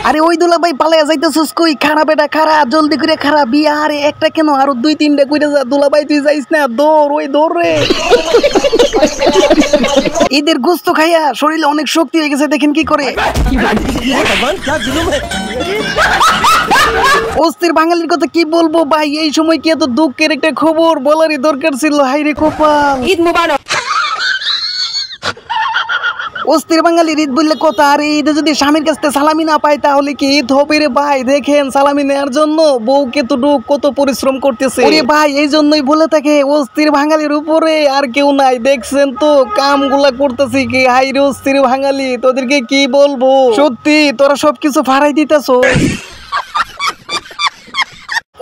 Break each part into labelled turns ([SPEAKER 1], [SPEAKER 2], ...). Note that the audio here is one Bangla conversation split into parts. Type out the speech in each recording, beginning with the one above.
[SPEAKER 1] আরে ওই দুলা ভাই পালাইয়া যাইতেছিস কই? খারাপ এটা খারা, জলদি করে খারা। বিয়া আরে একটা কেন, আরো দুই তিনটা কইরা যা। দুলা ভাই তুই যাইস না, দৌড় ওই দৌড় রে। ঈদের গোস্ত খাইয়া শরীরে অনেক শক্তি হয়ে গেছে, দেখেন কি করে। অস্থির বাঙালির কথা কি বলবো ভাই, এই সময় কি এত দুঃখের একটা খবর বলারই দরকার ছিল। হাইরে কপাল। ঈদ মুবারক। অস্থির বাঙালির ঈদ বললে কথা, আর ঈদে যদি স্বামীর কাছ থেকে সালামি না পায় তাহলে কি ঈদ হবে রে ভাই? দেখেন সালামি নেওয়ার জন্য বউকে তো কত পরিশ্রম করতেছে ওরে ভাই, এই জন্যই বলে থাকে অস্থির বাঙালির উপরে আর কেউ নাই। দেখছেন তো কামগুলা করতেছি কি। হাইরে অস্থির বাঙালি, তোদেরকে কি বলবো, সত্যি তোরা সবকিছু ফাড়াই দিতেছো।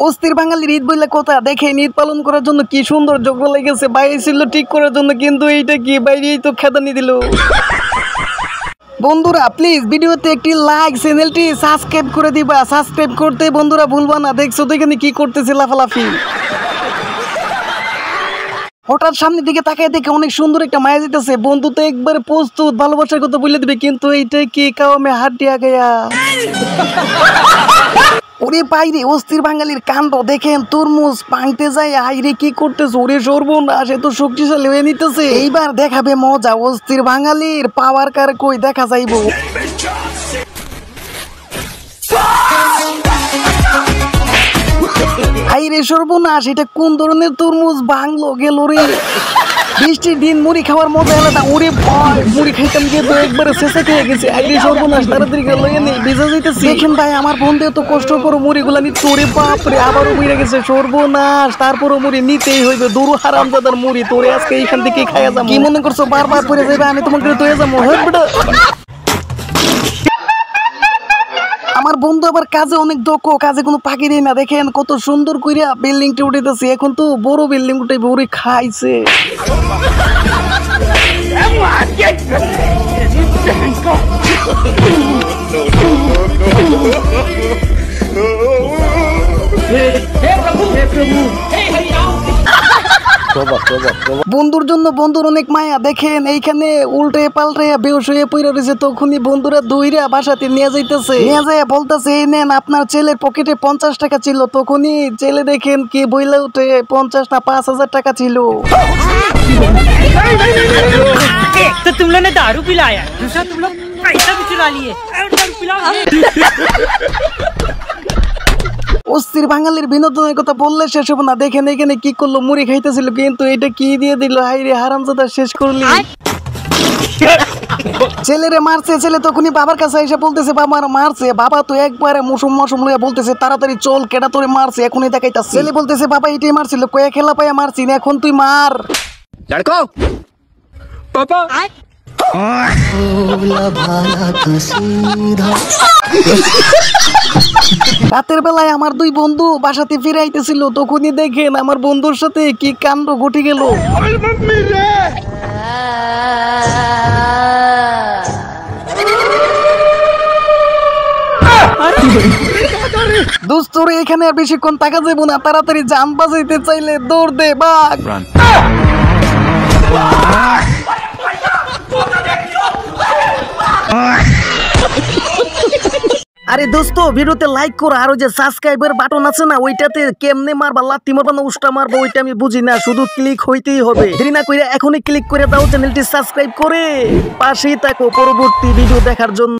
[SPEAKER 1] অস্থির বাঙালির ঈদ বললে কথা, দেখেন ঈদ পালন করার জন্য কি সুন্দর যোগ্য লেগেছে। বাইরে ছিল ঠিক করার জন্য, কিন্তু এইটা কি বাইরেই তো খেদানি দিল। বন্ধুরা প্লিজ ভিডিওতে একটি লাইক, চ্যানেলটি সাবস্ক্রাইব করে দিবা। সাবস্ক্রাইব করতে বন্ধুরা ভুলবা না। দেখছো তো এখানে কি করতেছে, লাফালাফি। হঠাৎ সামনের দিকে তাকায় দেখে অনেক সুন্দর একটা মায়া যেতেছে। বন্ধু তো একবারে প্রস্তুত ভালোবাসার কথা বলে দিবে, কিন্তু এইটা কি কাওমে হাত দিয়া গেয়া। ওরে বাইরে অস্থির বাঙালির কাণ্ড দেখেন, তরমুজ ভাঙতে যায়। আইরে কি করতেছে, ওরে সর্বনাশ, এত শক্তিশালী হয়ে নিতেছে। এইবার দেখাবে মজা অস্থির বাঙালির পাওয়ার কার কই দেখা যাইব। আইরে সর্বনাশ, এটা কোন ধরনের তরমুজ ভাঙলো গেল রে। বৃষ্টির দিন মুড়ি খাওয়ার মজা আলাদা। ওরে ভাই, মুড়ি খাইতাম গিয়ে তো একবারে শেষে খেয়ে গেছে। আইরে সর্বনাশ, তাড়াতাড়ি গেল এনে ভিজা যাইতেছে। দেখেন ভাই আমার বন্ধু এত কষ্ট করে মুড়িগুলা নিচ্ছে। ওরে বাপরে, আবারও মুড়ে গেছে, সর্বনাশ। তারপরও মুড়ি নিতেই হইবে। দূর হারামজাদার মুড়ি, তোরে আজকে এইখান থেকে খাইয়া যাবো। কি মনে করছো বারবার পরে যাবে, আমি তোমাকে তৈরি যাবো। আমার বন্ধু আবার কাজে অনেক দক্ষ, কাজে কোনো ফাঁকি দেয় না। দেখেন কত সুন্দর কইরা বিল্ডিংটা উঠেতেছে। এখন তো বড় বিল্ডিং উঠে বড় খাইছে। বন্ধুর জন্য বন্ধুর অনেক মায়া। দেখেন এইখানে উল্টে পাল্টে বেহুশ হয়ে পড়ে রয়েছে। তখনই বন্ধুরা দৌড়া বাসাতে নিয়ে যাইতেছে। নিয়ে যায় বলতেছে, এই নেন আপনার ছেলের পকেটে 50 টাকা ছিল। তখনই ছেলে দেখেন কি বইলে উঠে 50 না 5000 টাকা ছিল।
[SPEAKER 2] तो तुम लोग ने दारू पिलाया, दूसरा तुम लोग पैसा भी चुरा लिए। दारू पिलाओ।
[SPEAKER 1] অস্থির বাঙালির বিনোদনের কথা বললে শেষ হবে না। দেখেন এখানে কি করলো, মুড়ি খাইতেছিল কিন্তু এটা কি দিয়ে দিল। হাইরে হারামজাদা, শেষ করলি। ছেলেরে মারছে। ছেলে তখনই বাবার কাছে এসে বলতেছে বাবা মারছে। বাবা তো একবারে মৌসুম লইয়া বলতেছে তাড়াতাড়ি চল, কেডা তোরে মারছে এখনই দেখাইতাছে। ছেলে বলতেছে বাবা এটাই মারছিল, কয়ে খেলা পাইয়া মারছি না, এখন তুই মার। লড়কো পাপা রাতের বেলায় আমার দুই বন্ধু বাসাতে ফিরে আইতেছিল। তখনই দেখেন আমার বন্ধুর সাথে কি কাণ্ড ঘটে গেল। দোস্তরে এখানে আর বেশিক্ষণ টাকা যাবো না, তাড়াতাড়ি জান বাজাইতে চাইলে দৌড় দে বাঘ। আরে দোস্ত ভিডিওতে লাইক করো, আর ওই যে সাবস্ক্রাইবের বাটন আছে না, ওইটাতে কেমনে মারবা, লাত্তি মারবা না উষ্টা মারবা, ওইটা আমি বুঝি না। শুধু ক্লিক হইতেই হবে। দেরি না কইরা এখনই ক্লিক করে দাও, চ্যানেলটি সাবস্ক্রাইব করে পাশেই থাকো পরবর্তী ভিডিও দেখার জন্য।